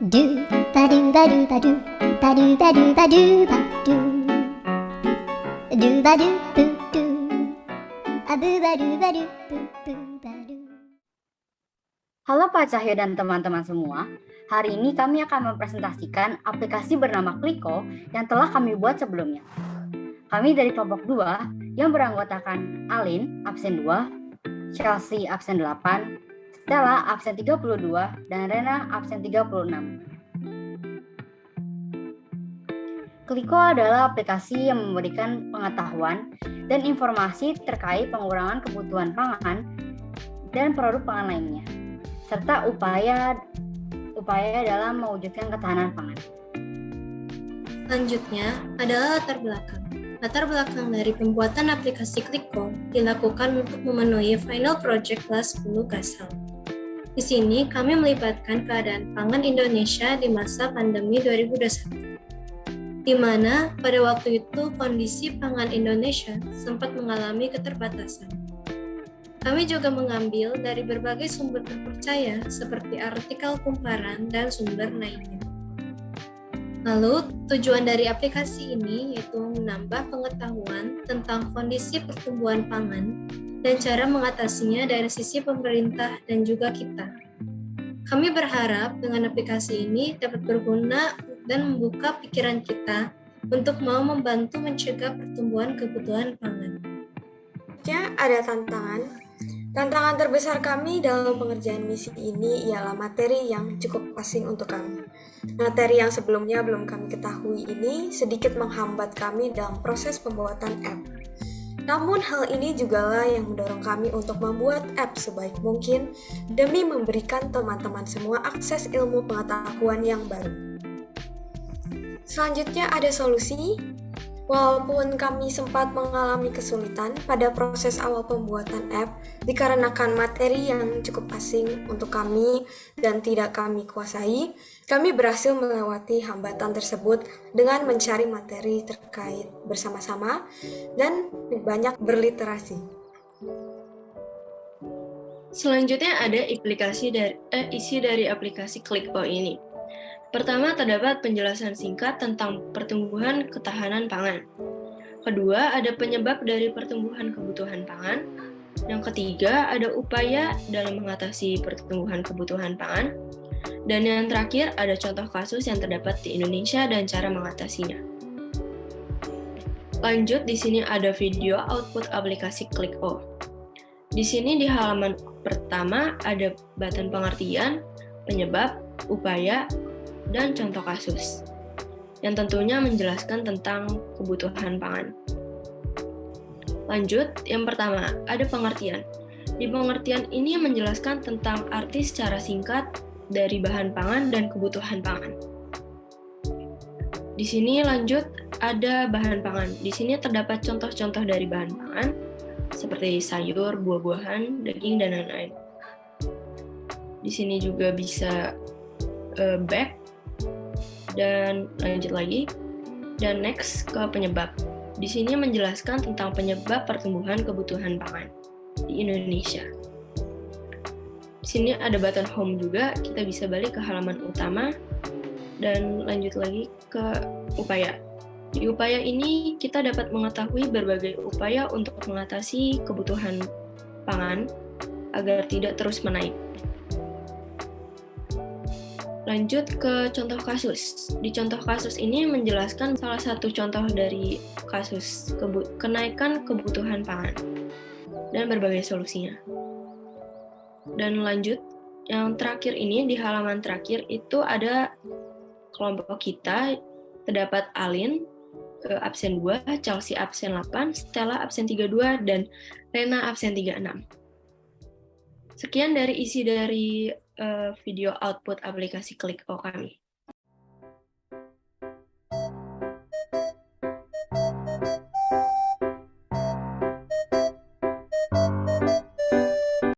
Do ba do ba do ba do ba do ba do ba do ba do do ba do boo do a boo ba do ba do boo boo ba do. Halo Pak Cahyo dan teman-teman semua. Hari ini kami akan mempresentasikan aplikasi bernama Kliko yang telah kami buat sebelumnya. Kami dari kelompok 2 yang beranggotakan Alin, absen 2, Chelsea, absen 8, Stella, absen 32, dan Rena, absen 36. Kliko adalah aplikasi yang memberikan pengetahuan dan informasi terkait pengurangan kebutuhan pangan dan produk pangan lainnya, serta upaya dalam mewujudkan ketahanan pangan. Selanjutnya adalah latar belakang. Latar belakang dari pembuatan aplikasi Kliko dilakukan untuk memenuhi final project kelas 10 Gasal. Di sini kami melibatkan keadaan pangan Indonesia di masa pandemi 2021, di mana pada waktu itu kondisi pangan Indonesia sempat mengalami keterbatasan. Kami juga mengambil dari berbagai sumber terpercaya seperti artikel kumparan dan sumber lainnya. Lalu, tujuan dari aplikasi ini yaitu menambah pengetahuan tentang kondisi pertumbuhan pangan dan cara mengatasinya dari sisi pemerintah dan juga kita. Kami berharap dengan aplikasi ini dapat berguna dan membuka pikiran kita untuk mau membantu mencegah pertumbuhan kebutuhan pangan. Ada tantangan. Tantangan terbesar kami dalam pengerjaan misi ini ialah materi yang cukup asing untuk kami. Materi yang sebelumnya belum kami ketahui ini sedikit menghambat kami dalam proses pembuatan app. Namun hal ini jugalah yang mendorong kami untuk membuat app sebaik mungkin demi memberikan teman-teman semua akses ilmu pengetahuan yang baru. Selanjutnya ada solusi. Walaupun kami sempat mengalami kesulitan pada proses awal pembuatan app dikarenakan materi yang cukup asing untuk kami dan tidak kami kuasai, kami berhasil melewati hambatan tersebut dengan mencari materi terkait bersama-sama dan banyak berliterasi. Selanjutnya ada isi dari aplikasi Kliko ini. Pertama, terdapat penjelasan singkat tentang pertumbuhan ketahanan pangan. Kedua, ada penyebab dari pertumbuhan kebutuhan pangan. Yang ketiga, ada upaya dalam mengatasi pertumbuhan kebutuhan pangan. Dan yang terakhir, ada contoh kasus yang terdapat di Indonesia dan cara mengatasinya. Lanjut, di sini ada video output aplikasi Kliko. Di sini di halaman pertama ada button pengertian, penyebab, upaya, dan contoh kasus, yang tentunya menjelaskan tentang kebutuhan pangan. Lanjut, yang pertama, ada pengertian. Di pengertian ini menjelaskan tentang arti secara singkat dari bahan pangan dan kebutuhan pangan. Di sini lanjut, ada bahan pangan. Di sini terdapat contoh-contoh dari bahan pangan, seperti sayur, buah-buahan, daging, dan lain-lain. Di sini juga bisa back, dan lanjut lagi, dan next ke penyebab. Di sini menjelaskan tentang penyebab pertumbuhan kebutuhan pangan di Indonesia. Di sini ada button home juga, kita bisa balik ke halaman utama, dan lanjut lagi ke upaya. Di upaya ini kita dapat mengetahui berbagai upaya untuk mengatasi kebutuhan pangan agar tidak terus menaik. Lanjut ke contoh kasus. Di contoh kasus ini menjelaskan salah satu contoh dari kasus kenaikan kebutuhan pangan dan berbagai solusinya. Dan lanjut, yang terakhir ini di halaman terakhir itu ada kelompok kita, terdapat Alin absen 2, Chelsea absen 8, Stella absen 32, dan Rena absen 36. Sekian dari isi dari video output aplikasi Kliko kami.